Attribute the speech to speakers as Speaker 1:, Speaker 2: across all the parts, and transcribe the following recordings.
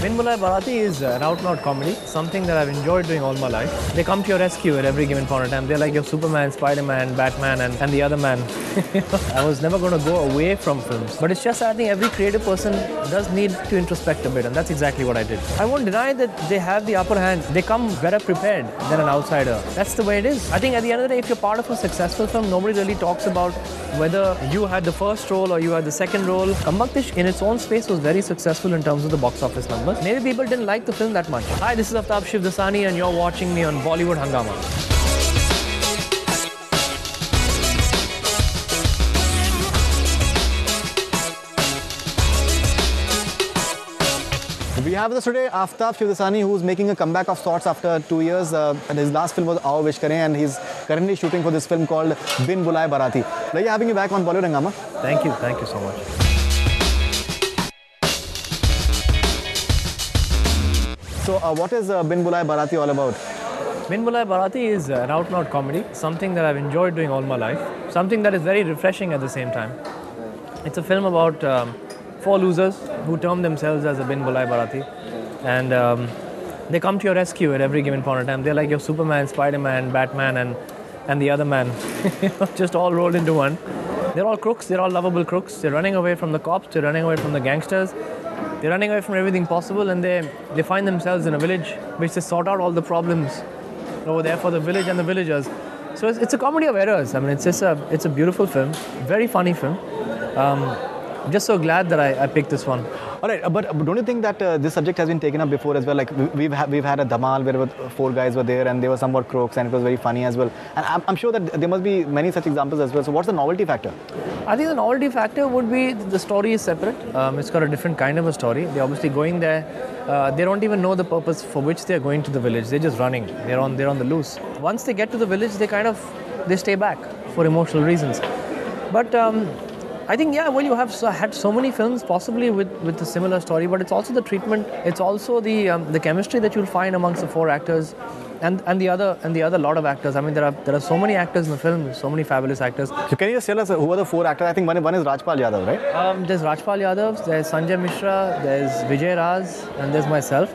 Speaker 1: Bulai, Bharati is an out-and-out comedy, something that I've enjoyed doing all my life. They come to your rescue at every given point in time. They're like your Superman, Spider-Man, Batman and the other man. I was never going to go away from films. But it's just that I think every creative person does need to introspect a bit, and that's exactly what I did. I won't deny that they have the upper hand. They come better prepared than an outsider. That's the way it is. I think at the end of the day, if you're part of a successful film, nobody really talks about whether you had the first role or you had the second role. Kambaktish in its own space was very successful in terms of the box office numbers. Maybe people didn't like the film that much. Hi, this is Aftab Shivdasani and you're watching me on Bollywood Hungama.
Speaker 2: We have with us today Aftab Shivdasani, who's making a comeback of sorts after 2 years. And his last film was Aao Wish Kare, and he's currently shooting for this film called Bulai, Bharati. Like having you back on Bollywood Hungama.
Speaker 1: Thank you so much.
Speaker 2: So what is Bulai, Bharati all about?
Speaker 1: Bulai, Bharati is an out-and-out comedy, something that I've enjoyed doing all my life, something that is very refreshing at the same time. It's a film about 4 losers who term themselves as a Bulai, Bharati, and they come to your rescue at every given point in time. They're like your Superman, Spider-Man, Batman and the other man, just all rolled into one. They're all crooks, they're all lovable crooks. They're running away from the cops, they're running away from the gangsters. They're running away from everything possible, and they find themselves in a village which they sort out all the problems over there for the village and the villagers. So it's a comedy of errors. I mean, it's a beautiful film, very funny film. I'm just so glad that I picked this one.
Speaker 2: All right, but don't you think that this subject has been taken up before as well? Like we've had a Dhamal where 4 guys were there and they were somewhat crooks and it was very funny as well. And I'm sure that there must be many such examples as well. So what's the novelty factor?
Speaker 1: I think the novelty factor would be the story is separate. It's got a different kind of a story. They're obviously going there. They don't even know the purpose for which they're going to the village. They're just running. They're on the loose. Once they get to the village, they stay back for emotional reasons. But I think, yeah, well, you have had so many films possibly with a similar story, but it's also the treatment, it's also the chemistry that you'll find amongst the 4 actors and the other lot of actors. I mean, there are so many actors in the film, so many fabulous actors.
Speaker 2: So can you just tell us who are the 4 actors? I think one is Rajpal Yadav, right?
Speaker 1: There's Rajpal Yadav, there's Sanjay Mishra, there's Vijay Raz, and there's myself.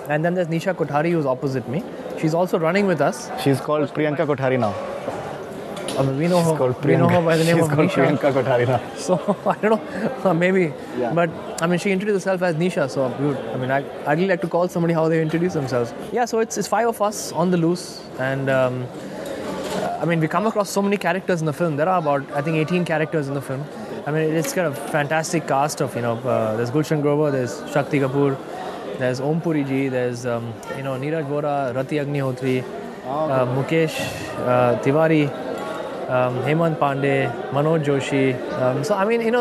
Speaker 1: And then there's Nisha Kothari, who's opposite me. She's also running with us.
Speaker 2: She's called Priyanka Kothari now.
Speaker 1: We know her by the name of Nisha.
Speaker 2: Priyanka Kothari now.
Speaker 1: So, I don't know, maybe. Yeah. But, I mean, she introduced herself as Nisha, so I'd really like to call somebody how they introduce themselves. Yeah, so it's 5 of us on the loose, and I mean, we come across so many characters in the film. There are about, I think, 18 characters in the film. I mean, it's got a fantastic cast of, there's Gulshan Grover, there's Shakti Kapoor, there's Om Puri Ji, there's, Neeraj Vora, Rati Agnihotri, Mukesh Tiwari, Hemant Pandey, Manoj Joshi. So, I mean,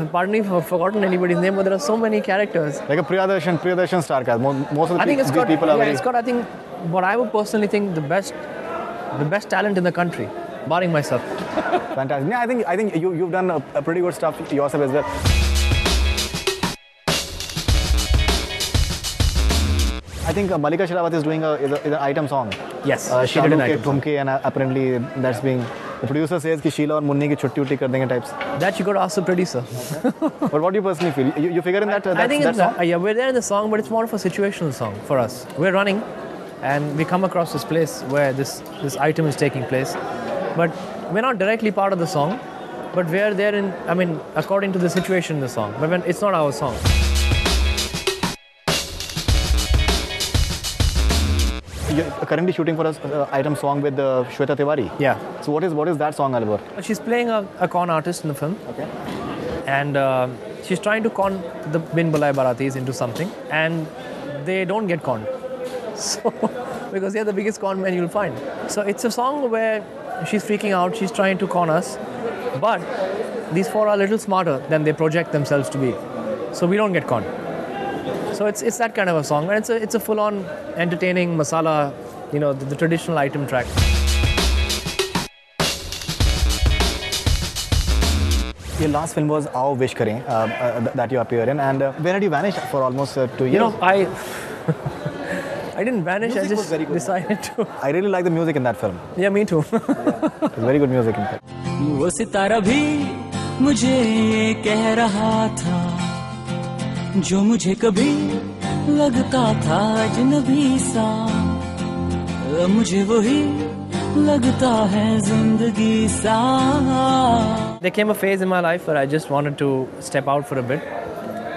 Speaker 1: pardon me if I've forgotten anybody's name, but there are so many characters.
Speaker 2: Like a Priyadarshan star cast. Most of
Speaker 1: these
Speaker 2: people are very...
Speaker 1: It's got, I think, what I would personally think the best talent in the country, barring myself.
Speaker 2: Fantastic. Yeah, I think you've done a pretty good stuff yourself as well. I think Malika Sherawat is doing an item song.
Speaker 1: Yes, she did an item song.
Speaker 2: And apparently that's being... The producer says that Sheila and Munni ki chutti kar denge types.
Speaker 1: That you got to ask the producer.
Speaker 2: But what do you personally feel? You figure in that?
Speaker 1: I think it's yeah, we're there in the song, but it's more of a situational song for us. We're running, and we come across this place where this item is taking place, but we're not directly part of the song. But we're there according to the situation in the song. But it's not our song.
Speaker 2: You're currently shooting for an item song with Shweta Tiwari.
Speaker 1: Yeah.
Speaker 2: So what is that song all about?
Speaker 1: She's playing a con artist in the film.
Speaker 2: Okay.
Speaker 1: And she's trying to con the Bulai Bharatis into something, and they don't get conned. So, because they're the biggest con men you'll find. So it's a song where she's freaking out, she's trying to con us, but these 4 are a little smarter than they project themselves to be. So we don't get conned. So it's that kind of a song, and it's a full-on entertaining masala, the traditional item track.
Speaker 2: Your last film was Aao Wish Kare that you appear in, and where had you vanished for almost 2 years?
Speaker 1: I didn't vanish. I just decided to.
Speaker 2: I really like the music in that film.
Speaker 1: Yeah, me too.
Speaker 2: It's very good music in fact.
Speaker 3: वो सितारा भी मुझे कह रहा था जो मुझे कभी लगता था अजनबी सा, मुझे वही लगता है जिंदगी सा.
Speaker 1: There came a phase in my life where I just wanted to step out for a bit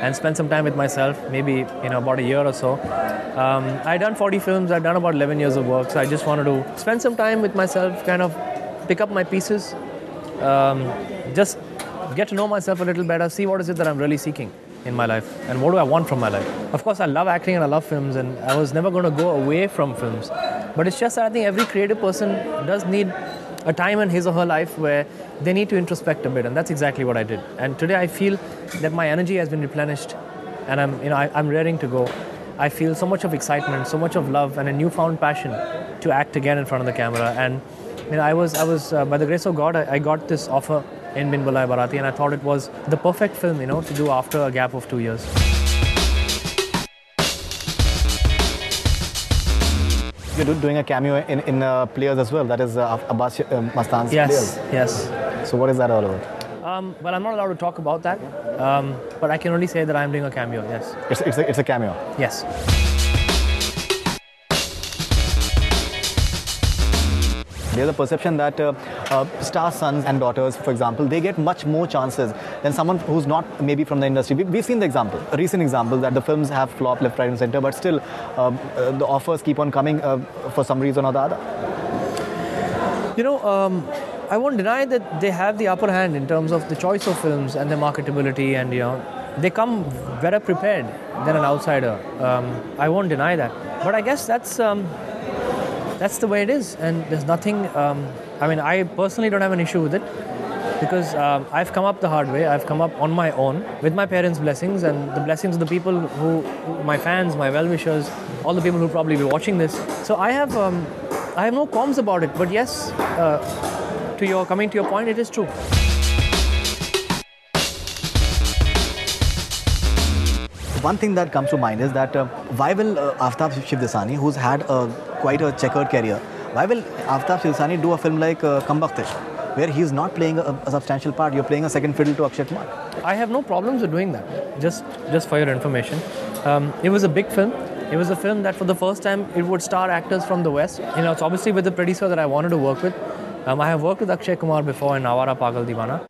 Speaker 1: and spend some time with myself, maybe about a year or so. I'd done 40 films, I'd done about 11 years of work, so I just wanted to spend some time with myself, kind of pick up my pieces, just get to know myself a little better, see what is it that I'm really seeking in my life and what do I want from my life. Of course, I love acting and I love films and I was never going to go away from films. But it's just that I think every creative person does need a time in his or her life where they need to introspect a bit, and that's exactly what I did. And today I feel that my energy has been replenished and I'm raring to go. I feel so much of excitement, so much of love and a newfound passion to act again in front of the camera. And I was by the grace of God, I got this offer in Bulai, Bharati, and I thought it was the perfect film, to do after a gap of 2 years.
Speaker 2: You're doing a cameo in Players as well. That is Abbas Mastan's
Speaker 1: Yes,
Speaker 2: Players.
Speaker 1: yes.
Speaker 2: So what is that all about?
Speaker 1: Well, I'm not allowed to talk about that, but I can only say that I'm doing a cameo, yes.
Speaker 2: It's a cameo.
Speaker 1: Yes.
Speaker 2: There's a perception that star sons and daughters, for example, they get much more chances than someone who's not maybe from the industry. We've seen the example, a recent example, that the films have flopped left, right and center, but still the offers keep on coming for some reason or the other.
Speaker 1: I won't deny that they have the upper hand in terms of the choice of films and their marketability, and they come better prepared than an outsider. I won't deny that. But I guess that's the way it is, and there's nothing. I personally don't have an issue with it because I've come up the hard way. I've come up on my own with my parents' blessings and the blessings of the people my fans, my well-wishers, all the people who probably be watching this. So I have no qualms about it. But yes, coming to your point, it is true.
Speaker 2: One thing that comes to mind is that why will Aftab Shivdasani, who's had quite a checkered career, why will Aftab Shivdasani do a film like Kambaktish, where he's not playing a substantial part, you're playing a second fiddle to Akshay Kumar?
Speaker 1: I have no problems with doing that, just for your information. It was a big film. It was a film that for the first time it would star actors from the West. It's obviously with the producer that I wanted to work with. I have worked with Akshay Kumar before in Awara Pagal Deewana.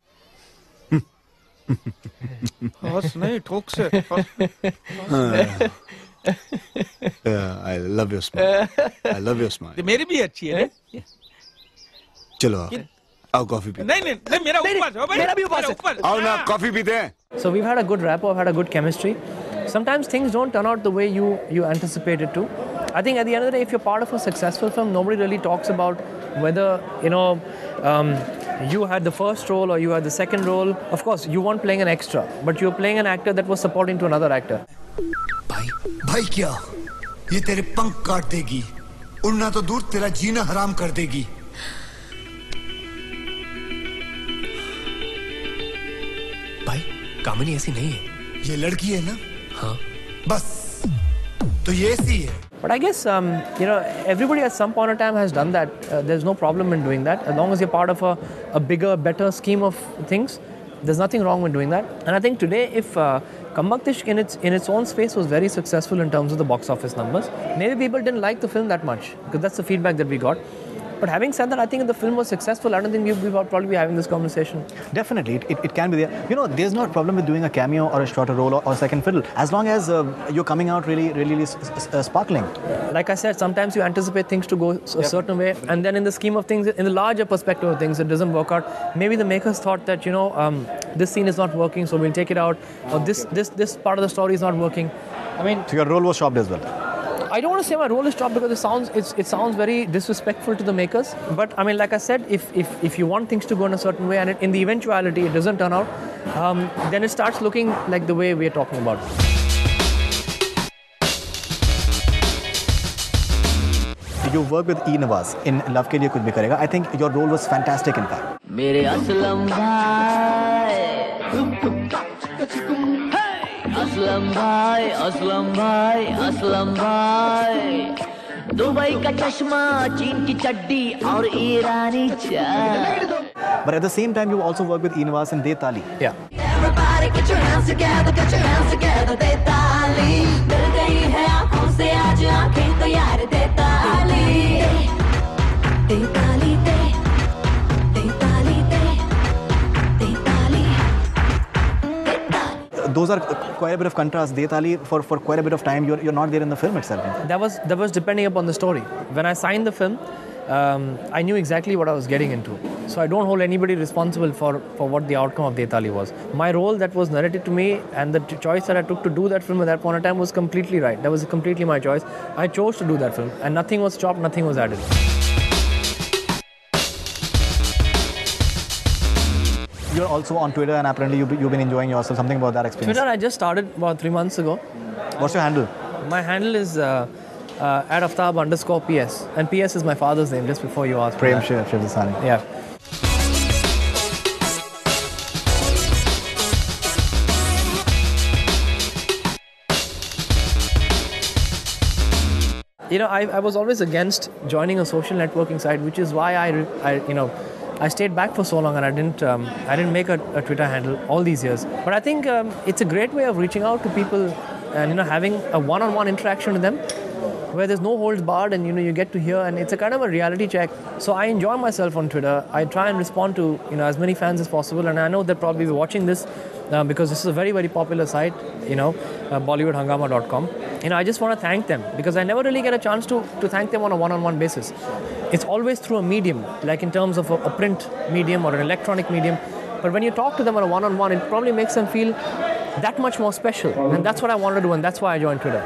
Speaker 4: I love your smile. I love your smile.
Speaker 5: मेरी भी अच्छी है ना?
Speaker 4: चलो आओ coffee पीते हैं.
Speaker 5: नहीं मेरा भी ऊपर
Speaker 4: आओ ना कॉफी पीते हैं.
Speaker 1: So we've had a good rapport, had a good chemistry. Sometimes things don't turn out the way you anticipate it to. I think at the end of the day, if you're part of a successful film, nobody really talks about whether you had the first role or you had the second role. Of course, you weren't playing an extra, but you're playing an actor that was supporting to another actor.
Speaker 6: भाई क्या ये तेरे पंख काट देगी, उड़ना तो दूर तेरा जीना हराम कर देगी.
Speaker 7: भाई कामिनी ऐसी नहीं है.
Speaker 6: ये लड़की है ना?
Speaker 7: हाँ.
Speaker 6: बस तो ये ऐसी है.
Speaker 1: But I guess everybody at some point of time has done that. There's no problem in doing that as long as you're part of a bigger, better scheme of things. There's nothing wrong with doing that. And I think today, if Kambaktish in its own space was very successful in terms of the box office numbers, maybe people didn't like the film that much because that's the feedback that we got. But having said that, I think if the film was successful, I don't think we would probably be having this conversation.
Speaker 2: Definitely, it can be there. There's no problem with doing a cameo or a shorter role or second fiddle, as long as you're coming out really sparkling.
Speaker 1: Like I said, sometimes you anticipate things to go a certain way, and then in the scheme of things, in the larger perspective of things, it doesn't work out. Maybe the makers thought that this scene is not working, so we'll take it out, or this part of the story is not working.
Speaker 2: So your role was shopped as well.
Speaker 1: I don't want to say my role is stopped because it sounds very disrespectful to the makers. But like I said, if you want things to go in a certain way and in the eventuality it doesn't turn out, then it starts looking like the way we are talking about.
Speaker 2: You worked with E. Nawaz in Love Ke Liye Kuch Bhi Karega. I think your role was fantastic in fact.
Speaker 3: मेरे असलम भाई Dubai का चश्मा, चीन की चड्डी और ईरानी चाय.
Speaker 2: But at the same time, you also worked with E. Nawaz in De Tali.
Speaker 1: Yeah.
Speaker 3: Everybody get your hands together, De Tali. मिल गई है
Speaker 2: those are quite a bit of contrast. Detali, for quite a bit of time, you're not there in the film itself.
Speaker 1: That was depending upon the story. When I signed the film, I knew exactly what I was getting into. So I don't hold anybody responsible for what the outcome of Detali was. My role that was narrated to me and the choice that I took to do that film at that point in time was completely right. That was completely my choice. I chose to do that film and nothing was chopped, nothing was added.
Speaker 2: You're also on Twitter and apparently you've been enjoying yourself. Something about that experience.
Speaker 1: Twitter, I just started about 3 months ago.
Speaker 2: What's your handle?
Speaker 1: My handle is at Aftab_PS. And PS is my father's name, just before you asked.
Speaker 2: Prem Shivdasani.
Speaker 1: Yeah. I was always against joining a social networking site, which is why I stayed back for so long and I didn't make a Twitter handle all these years. But I think it's a great way of reaching out to people and having a one-on-one interaction with them, where there's no holds barred and you get to hear, and it's a kind of a reality check. So I enjoy myself on Twitter. I try and respond to as many fans as possible, and I know they'll probably be watching this because this is a very, very popular site, BollywoodHungama.com. I just want to thank them because I never really get a chance to thank them on a one-on-one basis. It's always through a medium, like in terms of a print medium or an electronic medium. But when you talk to them on a one-on-one, it probably makes them feel that much more special. And that's what I wanted to do, and that's why I joined Twitter.